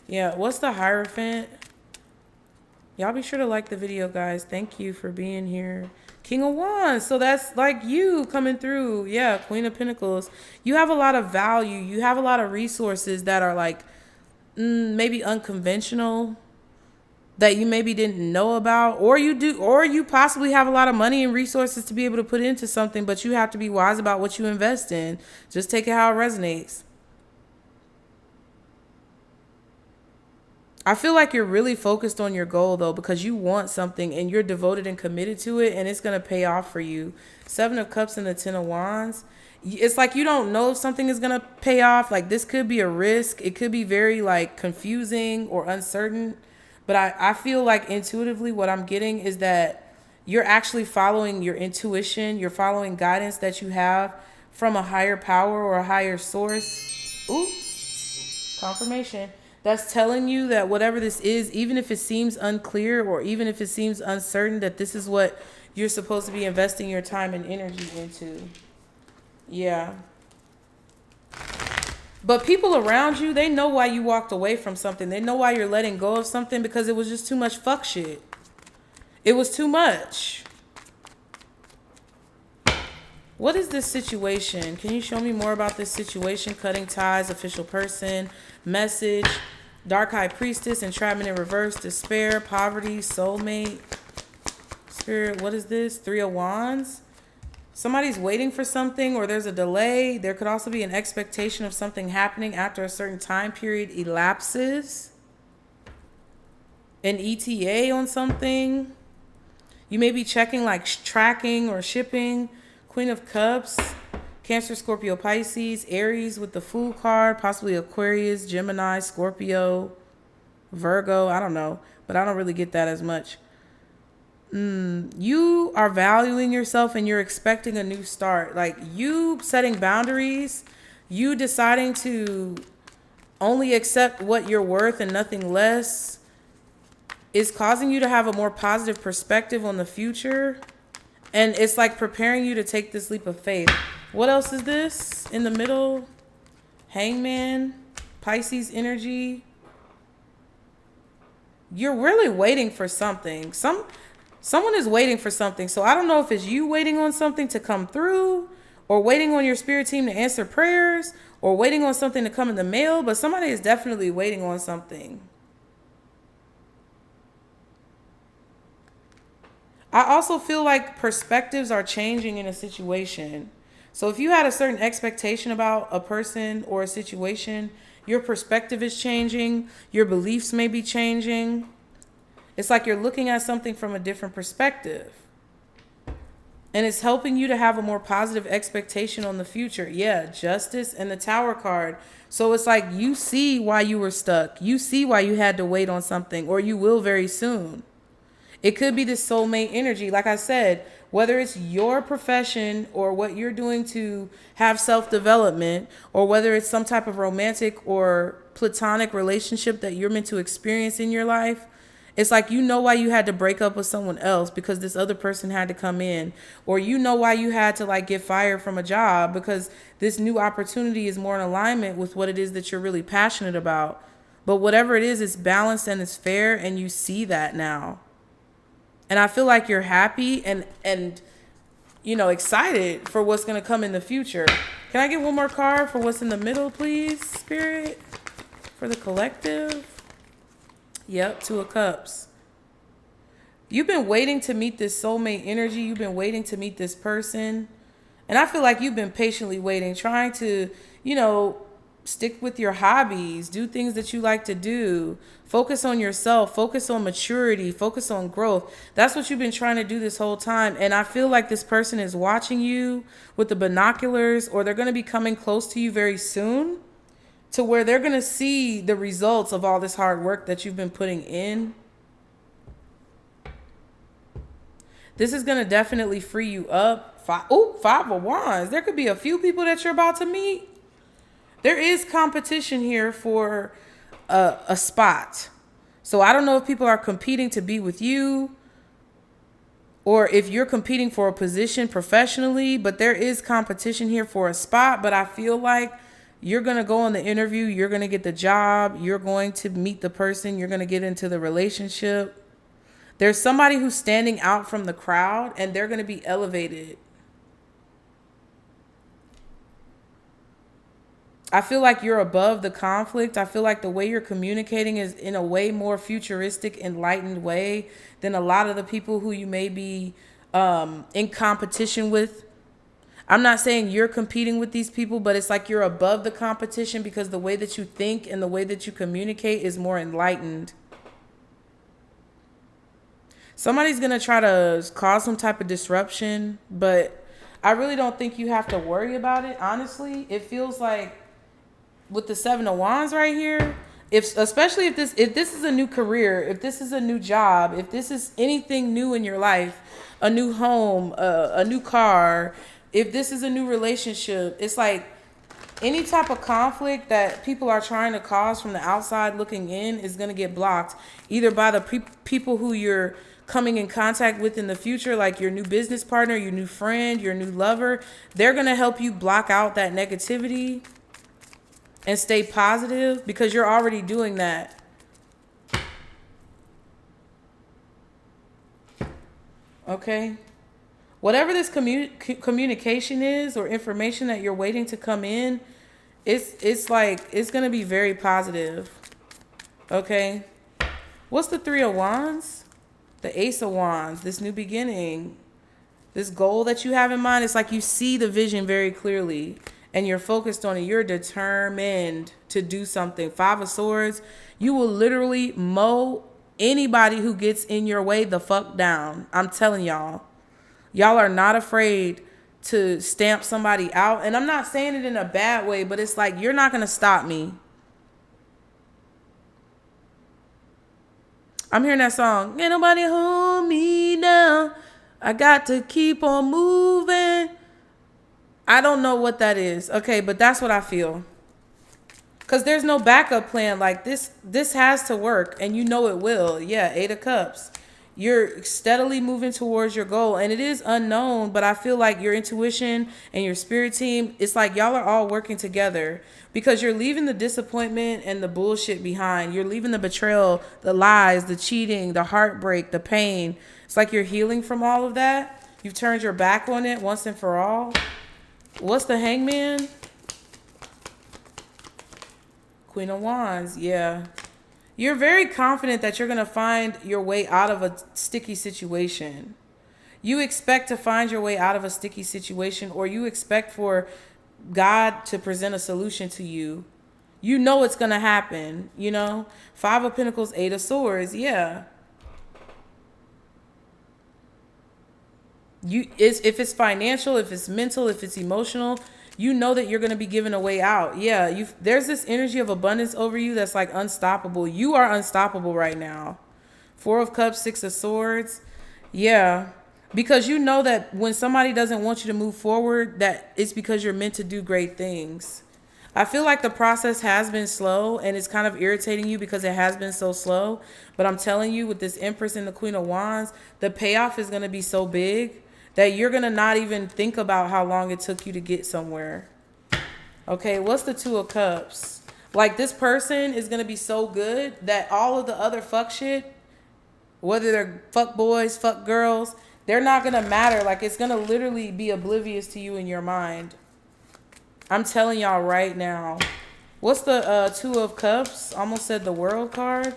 Yeah, what's the Hierophant? Y'all be sure to like the video, guys. Thank you for being here. King of Wands. So that's like you coming through. Yeah, Queen of Pentacles. You have a lot of value. You have a lot of resources that are like maybe unconventional that you maybe didn't know about, or you do, or you possibly have a lot of money and resources to be able to put into something, but you have to be wise about what you invest in. Just take it how it resonates. I feel like you're really focused on your goal though, because you want something and you're devoted and committed to it, and it's going to pay off for you. 7 of Cups and the 10 of Wands. It's like you don't know if something is going to pay off. Like this could be a risk. It could be very like confusing or uncertain. But I feel like intuitively what I'm getting is that you're actually following your intuition. You're following guidance that you have from a higher power or a higher source. Ooh, confirmation. That's telling you that whatever this is, even if it seems unclear or even if it seems uncertain, that this is what you're supposed to be investing your time and energy into. Yeah. But people around you, they know why you walked away from something. They know why you're letting go of something, because it was just too much fuck shit. It was too much. What is this situation? Can you show me more about this situation? Cutting ties, official person, message, dark high priestess, entrapment in reverse, despair, poverty, soulmate, spirit. What is this? 3 of Wands. Somebody's waiting for something, or there's a delay. There could also be an expectation of something happening after a certain time period elapses. An ETA on something. You may be checking like tracking or shipping. Queen of Cups, Cancer, Scorpio, Pisces, Aries with the Fool card, possibly Aquarius, Gemini, Scorpio, Virgo. I don't know, but I don't really get that as much. You are valuing yourself and you're expecting a new start. Like you setting boundaries, you deciding to only accept what you're worth and nothing less is causing you to have a more positive perspective on the future. And it's like preparing you to take this leap of faith. What else is this in the middle? Hangman, Pisces energy. You're really waiting for something. Someone is waiting for something. So I don't know if it's you waiting on something to come through, or waiting on your spirit team to answer prayers, or waiting on something to come in the mail, but somebody is definitely waiting on something. I also feel like perspectives are changing in a situation. So if you had a certain expectation about a person or a situation, your perspective is changing. Your beliefs may be changing. It's like you're looking at something from a different perspective. And it's helping you to have a more positive expectation on the future. Yeah, Justice and the Tower card. So it's like you see why you were stuck. You see why you had to wait on something, or you will very soon. It could be this soulmate energy. Like I said, whether it's your profession or what you're doing to have self-development, or whether it's some type of romantic or platonic relationship that you're meant to experience in your life, it's like you know why you had to break up with someone else because this other person had to come in. Or you know why you had to like get fired from a job because this new opportunity is more in alignment with what it is that you're really passionate about. But whatever it is, it's balanced and it's fair, and you see that now. And I feel like you're happy and you know, excited for what's going to come in the future. Can I get one more card for what's in the middle, please, Spirit? For the collective. Yep, Two of Cups. You've been waiting to meet this soulmate energy. You've been waiting to meet this person. And I feel like you've been patiently waiting, trying to, you know, stick with your hobbies, do things that you like to do, focus on yourself, focus on maturity, focus on growth. That's what you've been trying to do this whole time. And I feel like this person is watching you with the binoculars, or they're going to be coming close to you very soon, to where they're going to see the results of all this hard work that you've been putting in. This is going to definitely free you up. Five of Wands. There could be a few people that you're about to meet. There is competition here for a spot. So I don't know if people are competing to be with you, or if you're competing for a position professionally, but there is competition here for a spot. But I feel like you're going to go on the interview. You're going to get the job. You're going to meet the person. You're going to get into the relationship. There's somebody who's standing out from the crowd, and they're going to be elevated. I feel like you're above the conflict. I feel like the way you're communicating is in a way more futuristic, enlightened way than a lot of the people who you may be in competition with. I'm not saying you're competing with these people, but it's like you're above the competition because the way that you think and the way that you communicate is more enlightened. Somebody's going to try to cause some type of disruption, but I really don't think you have to worry about it. Honestly, it feels like with the Seven of Wands right here, especially if this is a new career, if this is a new job, if this is anything new in your life, a new home, a new car, if this is a new relationship, it's like any type of conflict that people are trying to cause from the outside looking in is going to get blocked, either by the people who you're coming in contact with in the future, like your new business partner, your new friend, your new lover. They're going to help you block out that negativity and stay positive, because you're already doing that. Okay? Whatever this communication is or information that you're waiting to come in, it's like, it's going to be very positive. Okay? What's the Three of Wands? The Ace of Wands, this new beginning, this goal that you have in mind. It's like you see the vision very clearly and you're focused on it. You're determined to do something. Five of Swords, you will literally mow anybody who gets in your way the fuck down. I'm telling y'all. Y'all are not afraid to stamp somebody out. And I'm not saying it in a bad way, but it's like, you're not going to stop me. I'm hearing that song. Ain't nobody hold me down. I got to keep on moving. I don't know what that is. Okay, but that's what I feel. Because there's no backup plan. Like this has to work, and you know it will. Yeah, Eight of Cups. You're steadily moving towards your goal, and it is unknown, but I feel like your intuition and your spirit team, it's like y'all are all working together, because you're leaving the disappointment and the bullshit behind. You're leaving the betrayal, the lies, the cheating, the heartbreak, the pain. It's like you're healing from all of that. You've turned your back on it once and for all. What's the Hangman? Queen of Wands, yeah. You're very confident that you're going to find your way out of a sticky situation. You expect to find your way out of a sticky situation, or you expect for God to present a solution to you. You know it's going to happen, you know? Five of Pentacles, Eight of Swords, yeah. If it's financial, if it's mental, if it's emotional, you know that you're going to be given a way out. Yeah, there's this energy of abundance over you that's like unstoppable. You are unstoppable right now. Four of Cups, Six of Swords. Yeah, because you know that when somebody doesn't want you to move forward, that it's because you're meant to do great things. I feel like the process has been slow, and it's kind of irritating you because it has been so slow. But I'm telling you, with this Empress and the Queen of Wands, the payoff is going to be so big that you're going to not even think about how long it took you to get somewhere. Okay, what's the Two of Cups? Like, this person is going to be so good that all of the other fuck shit whether they're fuck boys, fuck girls, they're not going to matter. Like, it's going to literally be oblivious to you in your mind. I'm telling y'all right now. What's the Two of Cups? Almost said the World card.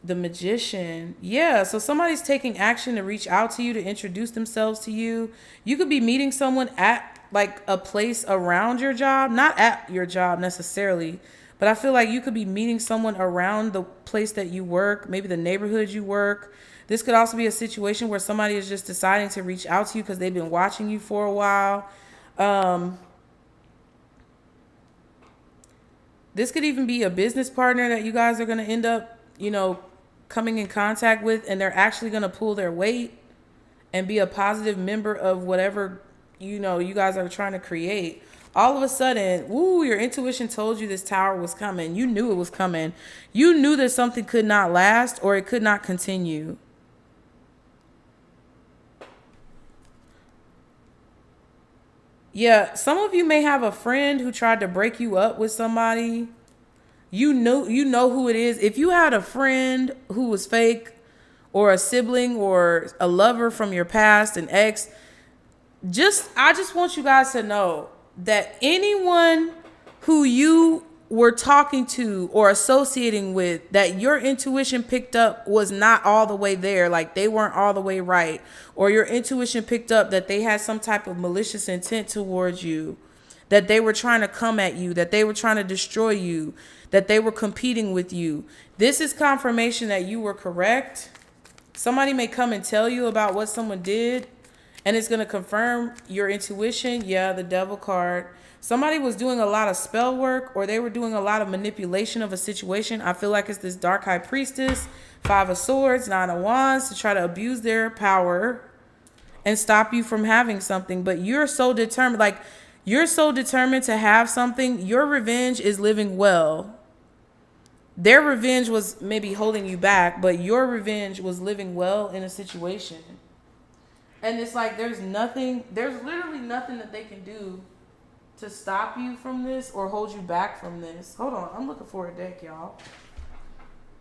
The Magician. Yeah, so somebody's taking action to reach out to you, to introduce themselves to you. You could be meeting someone at like a place around your job, not at your job necessarily, but I feel like you could be meeting someone around the place that you work, maybe the neighborhood you work. This could also be a situation where somebody is just deciding to reach out to you because they've been watching you for a while. This could even be a business partner that you guys are going to end up, coming in contact with, and they're actually going to pull their weight and be a positive member of whatever, you guys are trying to create. All of a sudden, your intuition told you this tower was coming. You knew it was coming. You knew that something could not last or it could not continue. Yeah, some of you may have a friend who tried to break you up with somebody. You know who it is. If you had a friend who was fake, or a sibling or a lover from your past, an ex, I just want you guys to know that anyone who you were talking to or associating with that your intuition picked up was not all the way there, like they weren't all the way right, or your intuition picked up that they had some type of malicious intent towards you, that they were trying to come at you, that they were trying to destroy you, that they were competing with you. This is confirmation that you were correct. Somebody may come and tell you about what someone did, and it's going to confirm your intuition. Yeah, the Devil card. Somebody was doing a lot of spell work, or they were doing a lot of manipulation of a situation. I feel like it's this Dark High Priestess, 5 of Swords, 9 of Wands, to try to abuse their power and stop you from having something. But you're so determined, to have something. Your revenge is living well. Their revenge was maybe holding you back, but your revenge was living well in a situation. And it's like there's literally nothing that they can do to stop you from this or hold you back from this. Hold on, I'm looking for a deck, y'all.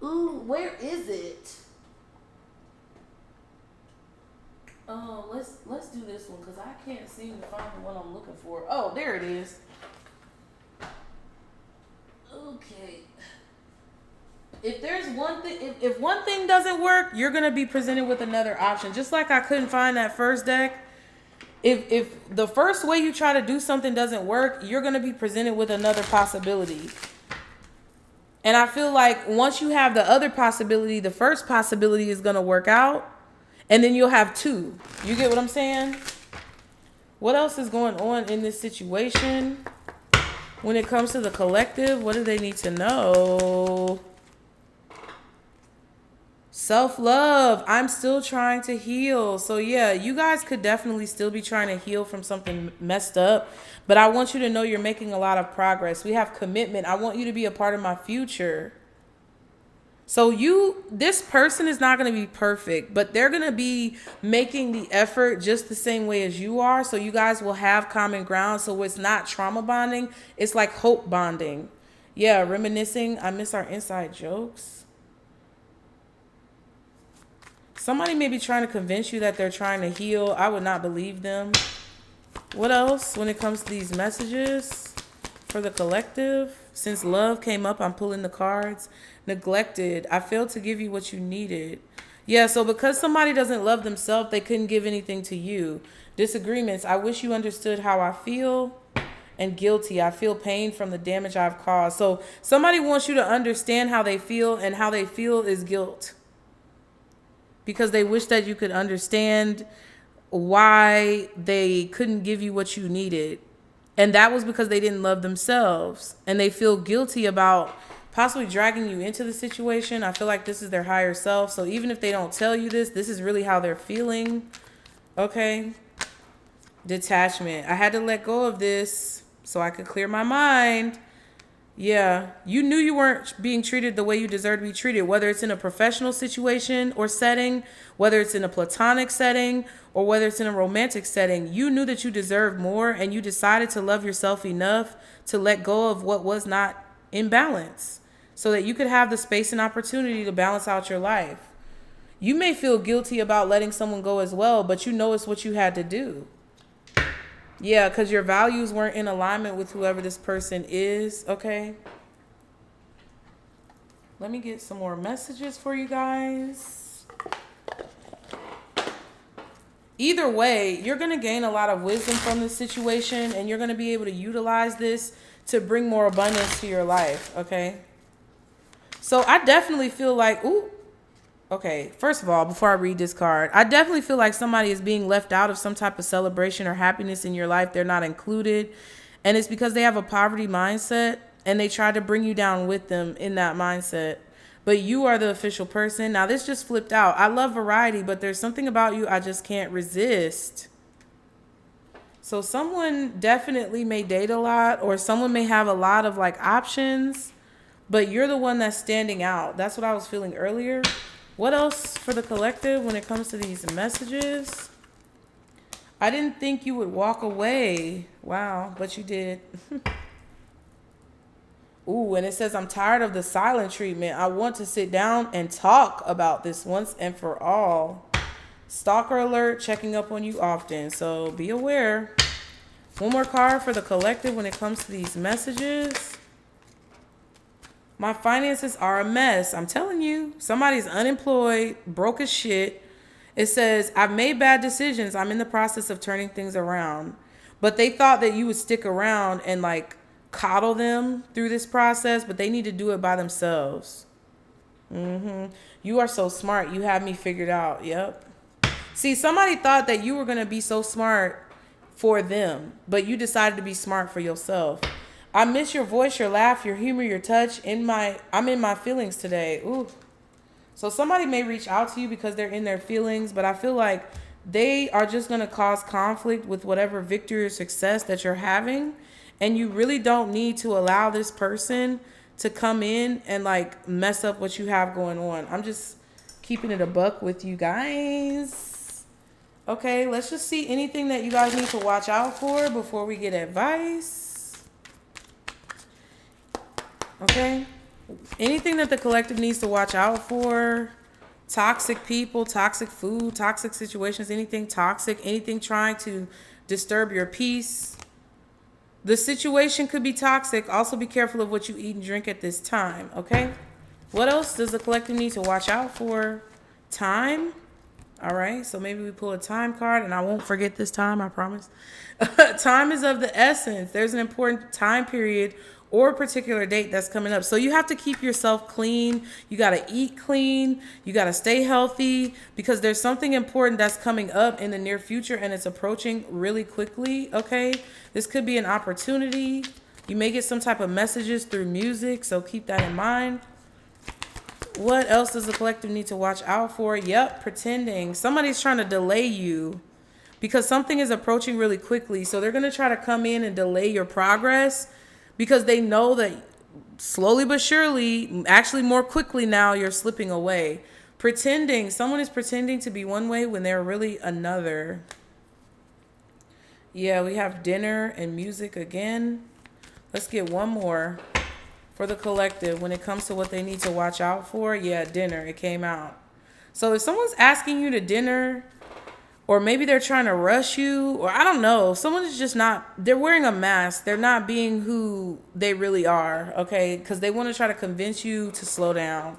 Ooh, where is it? Let's do this one because I can't seem to find the one I'm looking for. Oh, there it is. Okay. If there's one thing, if one thing doesn't work, you're gonna be presented with another option. Just like I couldn't find that first deck. If the first way you try to do something doesn't work, you're gonna be presented with another possibility. And I feel like once you have the other possibility, the first possibility is gonna work out, and then you'll have two. You get what I'm saying? What else is going on in this situation? When it comes to the collective, what do they need to know? Self-love. I'm still trying to heal. So yeah, you guys could definitely still be trying to heal from something messed up. But I want you to know you're making a lot of progress. We have commitment. I want you to be a part of my future. So this person is not going to be perfect, but they're going to be making the effort just the same way as you are. So you guys will have common ground. So it's not trauma bonding. It's like hope bonding. Yeah, reminiscing. I miss our inside jokes. Somebody may be trying to convince you that they're trying to heal. I would not believe them. What else when it comes to these messages for the collective? Since love came up, I'm pulling the cards. Neglected. I failed to give you what you needed. Yeah, so because somebody doesn't love themselves, they couldn't give anything to you. Disagreements. I wish you understood how I feel. And guilty. I feel pain from the damage I've caused. So somebody wants you to understand how they feel, and how they feel is guilt. Because they wish that you could understand why they couldn't give you what you needed. And that was because they didn't love themselves. And they feel guilty about possibly dragging you into the situation. I feel like this is their higher self. So even if they don't tell you this is really how they're feeling. Okay. Detachment. I had to let go of this so I could clear my mind. Yeah, you knew you weren't being treated the way you deserve to be treated, whether it's in a professional situation or setting, whether it's in a platonic setting, or whether it's in a romantic setting. You knew that you deserved more, and you decided to love yourself enough to let go of what was not in balance. so that you could have the space and opportunity to balance out your life. You may feel guilty about letting someone go as well, but you know it's what you had to do. Yeah, because your values weren't in alignment with whoever this person is, okay? Let me get some more messages for you guys. Either way, you're going to gain a lot of wisdom from this situation, and you're going to be able to utilize this to bring more abundance to your life, okay? So I definitely feel like, ooh, okay, first of all, before I read this card, I definitely feel like somebody is being left out of some type of celebration or happiness in your life. They're not included, and it's because they have a poverty mindset, and they try to bring you down with them in that mindset. But you are the official person. Now, this just flipped out. I love variety, but there's something about you I just can't resist. So someone definitely may date a lot, or someone may have a lot of like options, but you're the one that's standing out. That's what I was feeling earlier. What else for the collective when it comes to these messages? I didn't think you would walk away. Wow, but you did. Ooh, and it says, I'm tired of the silent treatment. I want to sit down and talk about this once and for all. Stalker alert, checking up on you often. So be aware. One more card for the collective when it comes to these messages. My finances are a mess. I'm telling you, somebody's unemployed, broke as shit. It says, I've made bad decisions. I'm in the process of turning things around. But they thought that you would stick around and like coddle them through this process, but they need to do it by themselves. You are so smart. You have me figured out. Yep. See, somebody thought that you were going to be so smart for them, but you decided to be smart for yourself. I miss your voice, your laugh, your humor, your touch. I'm in my feelings today. Ooh. So somebody may reach out to you because they're in their feelings, but I feel like they are just going to cause conflict with whatever victory or success that you're having. And you really don't need to allow this person to come in and like mess up what you have going on. I'm just keeping it a buck with you guys. Okay, let's just see anything that you guys need to watch out for before we get advice. Okay, anything that the collective needs to watch out for. Toxic people, toxic food, toxic situations, anything toxic, anything trying to disturb your peace. The situation could be toxic. Also be careful of what you eat and drink at this time, okay? What else does the collective need to watch out for? Time. All right, so maybe we pull a time card, and I won't forget this time, I promise. Time is of the essence. There's an important time period or a particular date that's coming up. So you have to keep yourself clean. You got to eat clean. You got to stay healthy because there's something important that's coming up in the near future, and it's approaching really quickly, okay? This could be an opportunity. You may get some type of messages through music, so keep that in mind. What else does the collective need to watch out for? Yep, pretending. Somebody's trying to delay you because something is approaching really quickly. So they're going to try to come in and delay your progress because they know that slowly but surely, actually more quickly now, you're slipping away. Pretending. Someone is pretending to be one way when they're really another. Yeah, we have dinner and music again. Let's get one more for the collective when it comes to what they need to watch out for. Yeah, dinner. It came out. So if someone's asking you to dinner, or maybe they're trying to rush you, or I don't know, someone is just not, they're wearing a mask. They're not being who they really are, okay? Because they want to try to convince you to slow down.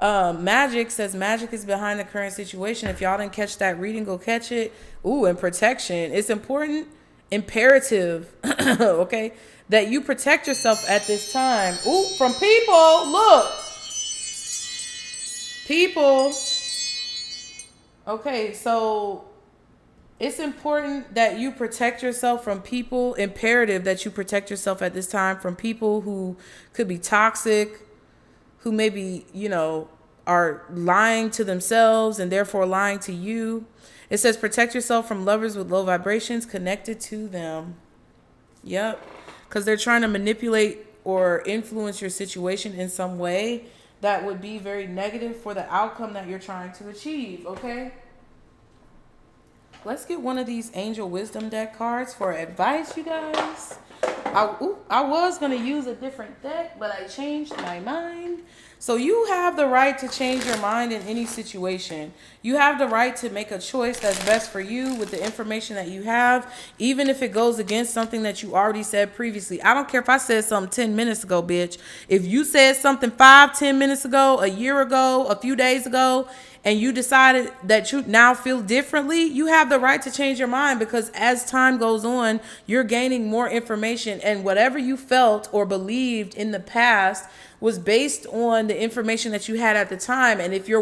Magic says magic is behind the current situation. If y'all didn't catch that reading, go catch it. Ooh, and protection. It's important, imperative, okay, that you protect yourself at this time. Ooh, from people. Look. People. Okay, so it's important that you protect yourself from people. Imperative that you protect yourself at this time from people who could be toxic, who maybe, you know, are lying to themselves and therefore lying to you. It says protect yourself from lovers with low vibrations connected to them. Yep. Because they're trying to manipulate or influence your situation in some way that would be very negative for the outcome that you're trying to achieve, okay? Let's get one of these Angel Wisdom deck cards for advice, you guys. I was going to use a different deck, but I changed my mind. So you have the right to change your mind in any situation. You have the right to make a choice that's best for you with the information that you have, even if it goes against something that you already said previously. I don't care if I said something 10 minutes ago, bitch. If you said something 5-10 minutes ago, a year ago, a few days ago, and you decided that you now feel differently, you have the right to change your mind, because as time goes on, you're gaining more information, and whatever you felt or believed in the past was based on the information that you had at the time. And if you're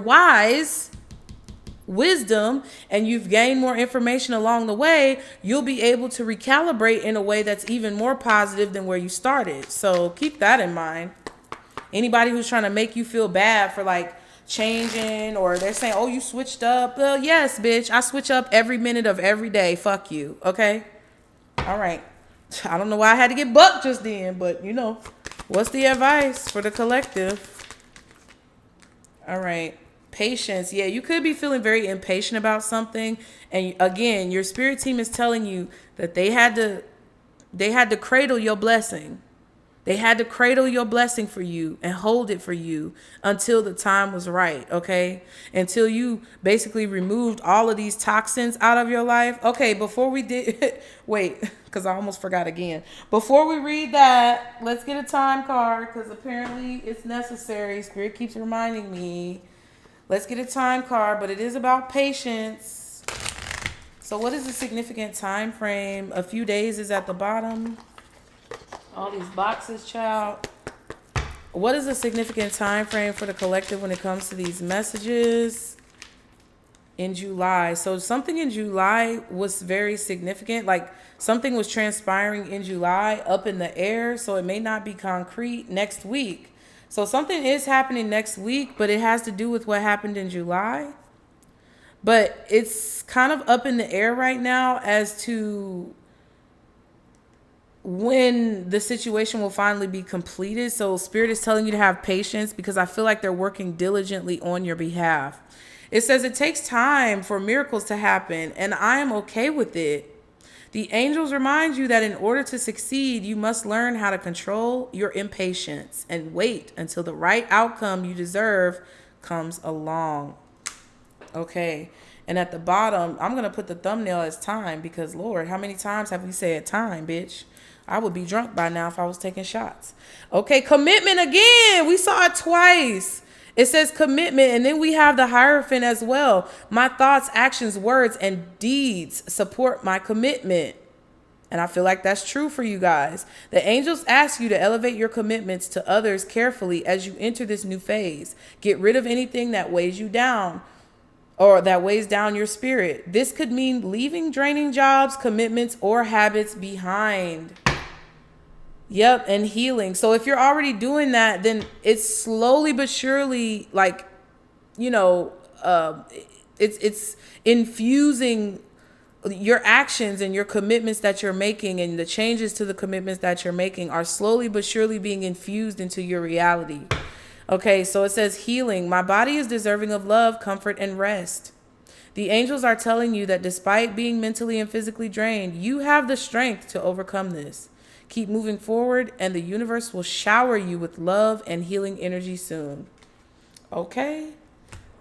wisdom, and you've gained more information along the way, you'll be able to recalibrate in a way that's even more positive than where you started. So keep that in mind. Anybody who's trying to make you feel bad for like changing, or they're saying, oh, you switched up. Well, yes, bitch, I switch up every minute of every day. Fuck you. Okay. All right. I don't know why I had to get bucked just then, but you know, what's the advice for the collective? All right. Patience. Yeah, you could be feeling very impatient about something. And again, your spirit team is telling you that they had to cradle your blessing. They had to cradle your blessing for you and hold it for you until the time was right, okay? Until you basically removed all of these toxins out of your life. Okay, before we did, wait, because I almost forgot again. Before we read that, let's get a time card, because apparently it's necessary. Spirit keeps reminding me. Let's get a time card, but it is about patience. So what is the significant time frame? A few days is at the bottom. All these boxes, child. What is a significant time frame for the collective when it comes to these messages? In July. So something in July was very significant. Like something was transpiring in July up in the air. So it may not be concrete next week. So something is happening next week, but it has to do with what happened in July. But it's kind of up in the air right now as to when the situation will finally be completed. So Spirit is telling you to have patience, because I feel like they're working diligently on your behalf. It says it takes time for miracles to happen, and I am okay with it. The angels remind you that in order to succeed, you must learn how to control your impatience and wait until the right outcome you deserve comes along. Okay. And at the bottom, I'm going to put the thumbnail as time, because Lord, how many times have we said time, bitch? I would be drunk by now if I was taking shots. Okay, commitment again. We saw it twice. It says commitment, and then we have the Hierophant as well. My thoughts, actions, words, and deeds support my commitment. And I feel like that's true for you guys. The angels ask you to elevate your commitments to others carefully as you enter this new phase. Get rid of anything that weighs you down, or that weighs down your spirit. This could mean leaving draining jobs, commitments, or habits behind. Yep, and healing. So if you're already doing that, then it's slowly but surely, like, you know, it's infusing your actions and your commitments that you're making, and the changes to the commitments that you're making are slowly but surely being infused into your reality. Okay, so it says healing. My body is deserving of love, comfort, and rest. The angels are telling you that despite being mentally and physically drained, you have the strength to overcome this. Keep moving forward, and the universe will shower you with love and healing energy soon. Okay.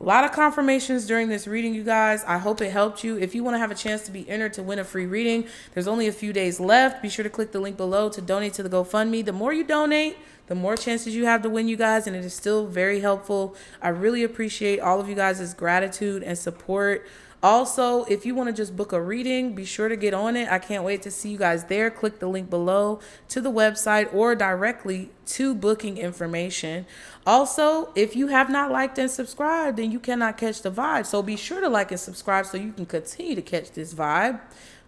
A lot of confirmations during this reading, you guys. I hope it helped you. If you want to have a chance to be entered to win a free reading, there's only a few days left. Be sure to click the link below to donate to the GoFundMe. The more you donate, the more chances you have to win, you guys, and it is still very helpful. I really appreciate all of you guys' gratitude and support. Also, if you want to just book a reading, be sure to get on it. I can't wait to see you guys there. Click the link below to the website or directly to booking information. Also, if you have not liked and subscribed, then you cannot catch the vibe. So be sure to like and subscribe so you can continue to catch this vibe.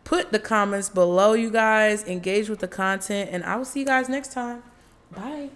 Put the comments below, you guys. Engage with the content, and I will see you guys next time. Bye.